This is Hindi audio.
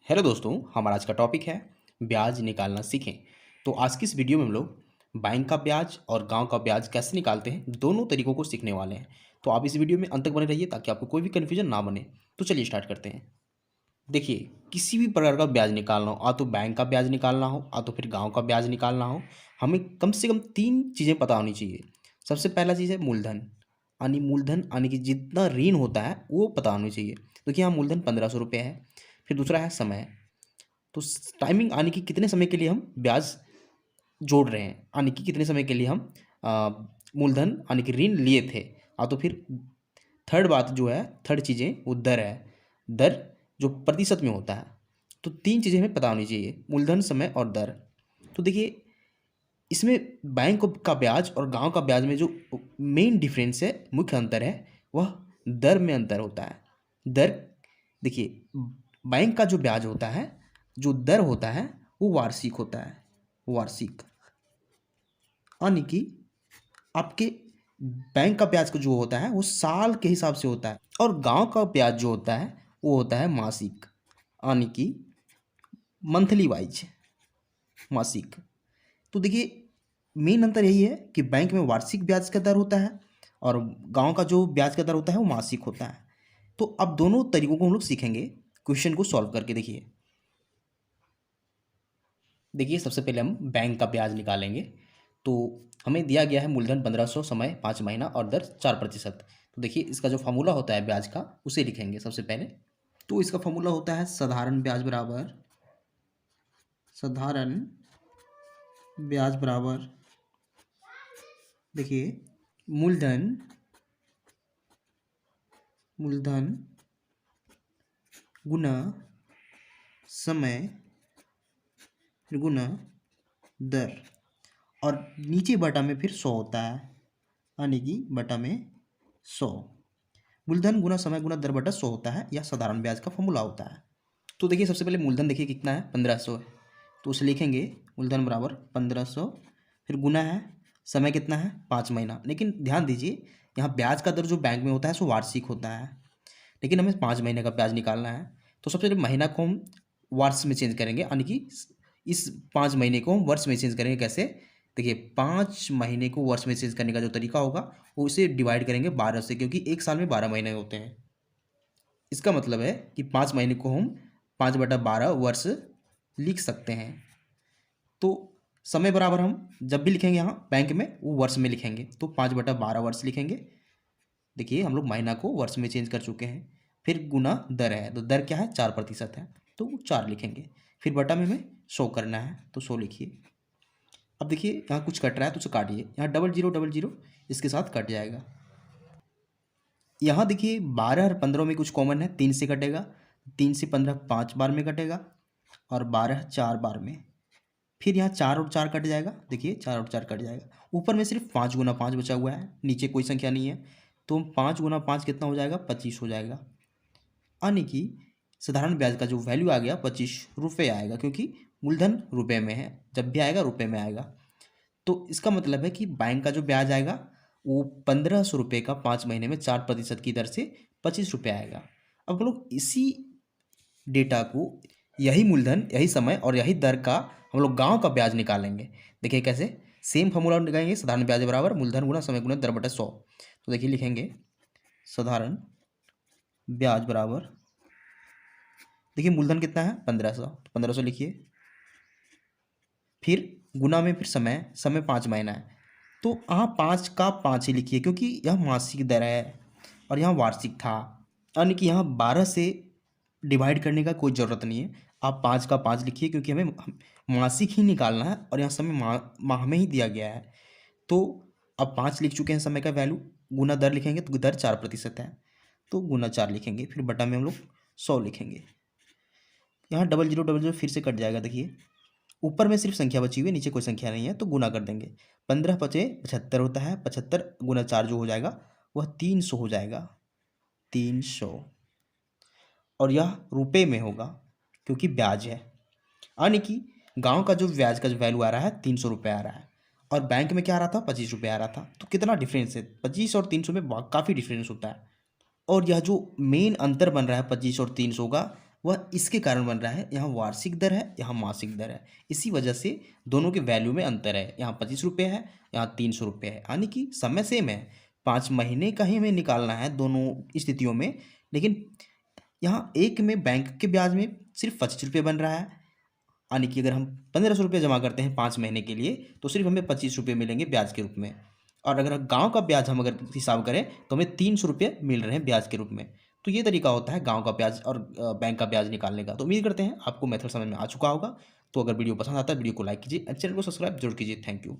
हेलो दोस्तों, हमारा आज का टॉपिक है ब्याज निकालना सीखें। तो आज की इस वीडियो में हम लोग बैंक का ब्याज और गांव का ब्याज कैसे निकालते हैं, दोनों तरीकों को सीखने वाले हैं। तो आप इस वीडियो में अंत तक बने रहिए ताकि आपको कोई भी कन्फ्यूजन ना बने। तो चलिए स्टार्ट करते हैं। देखिए, किसी भी प्रकार का ब्याज निकालना हो, आ तो बैंक का ब्याज निकालना हो, आ तो फिर गाँव का ब्याज निकालना हो, हमें कम से कम 3 चीज़ें पता होनी चाहिए। सबसे पहला चीज़ है मूलधन, यानी मूलधन यानी कि जितना ऋण होता है वो पता होनी चाहिए। देखिए यहाँ मूलधन 1500 रुपये है। फिर दूसरा है समय, तो टाइमिंग आने की कितने समय के लिए हम ब्याज जोड़ रहे हैं, आने की कितने समय के लिए हम आ, मूलधन आने की ऋण लिए थे। तो फिर थर्ड बात जो है, थर्ड चीज़ें वो दर है, दर जो प्रतिशत में होता है। तो 3 चीज़ें हमें पता होनी चाहिए, मूलधन, समय और दर। तो देखिए, इसमें बैंक का ब्याज और गांव का ब्याज में जो मेन डिफरेंस है, मुख्य अंतर है, वह दर में अंतर होता है। दर, देखिए, बैंक का जो ब्याज होता है, जो दर होता है, वो वार्षिक होता है। वार्षिक यानी कि आपके बैंक का ब्याज का जो होता है वो साल के हिसाब से होता है, और गांव का ब्याज जो होता है वो होता है मासिक, यानी कि मंथली वाइज, मासिक। तो देखिए, मेन अंतर यही है कि बैंक में वार्षिक ब्याज का दर होता है और गांव का जो ब्याज का दर होता है वो मासिक होता है। तो अब दोनों तरीकों को हम लोग सीखेंगे क्वेश्चन को सॉल्व करके। देखिए सबसे पहले हम बैंक का ब्याज निकालेंगे। तो हमें दिया गया है मूलधन 1500, समय 5 महीना और दर 4%। तो देखिए इसका जो फार्मूला होता है ब्याज का, उसे लिखेंगे सबसे पहले। तो इसका फार्मूला होता है साधारण ब्याज बराबर, साधारण ब्याज बराबर, देखिए, मूलधन, मूलधन गुना समय फिर गुना दर, और नीचे बटा में फिर 100 होता है, यानी कि बटा में 100। मूलधन गुना समय गुना दर बटा 100 होता है, यह साधारण ब्याज का फॉर्मूला होता है। तो देखिए सबसे पहले मूलधन देखिए कितना है, 1500 है। तो उसे लिखेंगे मूलधन बराबर 1500, फिर गुना है, समय कितना है 5 महीना। लेकिन ध्यान दीजिए, यहाँ ब्याज का दर जो बैंक में होता है सो वार्षिक होता है, लेकिन हमें 5 महीने का ब्याज निकालना है। तो सबसे पहले महीना को हम वर्ष में चेंज करेंगे, यानी कि इस 5 महीने को हम वर्ष में चेंज करेंगे। कैसे? देखिए, 5 महीने को वर्ष में चेंज करने का जो तरीका होगा वो उसे डिवाइड करेंगे 12 से, क्योंकि एक साल में 12 महीने होते हैं। इसका मतलब है कि 5 महीने को हम 5/12 वर्ष लिख सकते हैं। तो समय बराबर हम जब भी लिखेंगे यहाँ बैंक में वो वर्ष में लिखेंगे, तो 5/12 वर्ष लिखेंगे। देखिए हम लोग महीना को वर्ष में चेंज कर चुके हैं। फिर गुना दर है, तो दर क्या है 4% है, तो 4 लिखेंगे। फिर बटा में हमें 100 करना है, तो 100 लिखिए। अब देखिए यहाँ कुछ कट रहा है तो उसे काटिए, यहाँ डबल जीरो इसके साथ कट जाएगा। यहाँ देखिए 12 और 15 में कुछ कॉमन है, 3 से कटेगा, 3 से 15 5 बार में कटेगा, और 12 4 बार में। फिर यहाँ 4 और 4 कट जाएगा, देखिए 4 और 4 कट जाएगा। ऊपर में सिर्फ 5 गुना 5 बचा हुआ है, नीचे कोई संख्या नहीं है। तो 5 गुना 5 कितना हो जाएगा, 25 हो जाएगा। यानी कि साधारण ब्याज का जो वैल्यू आ गया 25 रुपये आएगा, क्योंकि मूलधन रुपये में है, जब भी आएगा रुपये में आएगा। तो इसका मतलब है कि बैंक का जो ब्याज आएगा वो 1500 रुपये का 5 महीने में 4% की दर से 25 रुपये आएगा। अब हम लोग इसी डेटा को, यही मूलधन, यही समय और यही दर का हम लोग गांव का ब्याज निकालेंगे। देखिए कैसे, सेम फॉर्मूला लगाएंगे, साधारण ब्याज बराबर मूलधन गुना समय गुना दर बटा 100। तो देखिए लिखेंगे साधारण ब्याज बराबर, देखिए मूलधन कितना है 1500, तो 1500 लिखिए। फिर गुना में फिर समय, समय 5 महीना है, तो यहाँ 5 का 5 ही लिखिए, क्योंकि यह मासिक दर है और यहाँ वार्षिक था। यानी कि यहाँ 12 से डिवाइड करने का कोई ज़रूरत नहीं है, आप 5 का 5 लिखिए, क्योंकि हमें मासिक ही निकालना है और यहाँ समय माह में ही दिया गया है। तो अब 5 लिख चुके हैं समय का वैल्यू, गुना दर लिखेंगे तो दर 4% है, तो गुना 4 लिखेंगे। फिर बटा में हम लोग 100 लिखेंगे। यहाँ डबल जीरो फिर से कट जाएगा। देखिए ऊपर में सिर्फ संख्या बची हुई है, नीचे कोई संख्या नहीं है, तो गुना कर देंगे। 15 पचे 75 होता है, 75 गुना 4 जो हो जाएगा वह 300 हो जाएगा, 300। और यह रुपए में होगा क्योंकि ब्याज है, यानी कि गांव का जो ब्याज का जो वैल्यू आ रहा है 300 रुपये आ रहा है, और बैंक में क्या आ रहा था 25 रुपये आ रहा था। तो कितना डिफरेंस है, 25 और 300 में काफ़ी डिफरेंस होता है। और यह जो मेन अंतर बन रहा है 25 और 300 का, वह इसके कारण बन रहा है, यहाँ वार्षिक दर है, यहाँ मासिक दर है। इसी वजह से दोनों के वैल्यू में अंतर है, यहाँ 25 रुपये है, यहाँ 300 रुपये है, यानी कि समय सेम है, 5 महीने का ही हमें निकालना है दोनों स्थितियों में। लेकिन यहाँ एक में बैंक के ब्याज में सिर्फ 25 रुपये बन रहा है, यानी कि अगर हम 1500 रुपये जमा करते हैं 5 महीने के लिए तो सिर्फ हमें 25 रुपये मिलेंगे ब्याज के रूप में। और अगर गांव का ब्याज हम अगर हिसाब करें तो हमें 300 रुपये मिल रहे हैं ब्याज के रूप में। तो ये तरीका होता है गांव का ब्याज और बैंक का ब्याज निकालने का। तो उम्मीद करते हैं आपको मेथड समझ में आ चुका होगा। तो अगर वीडियो पसंद आता है वीडियो को लाइक कीजिए, चैनल को सब्सक्राइब जरूर कीजिए। Thank you.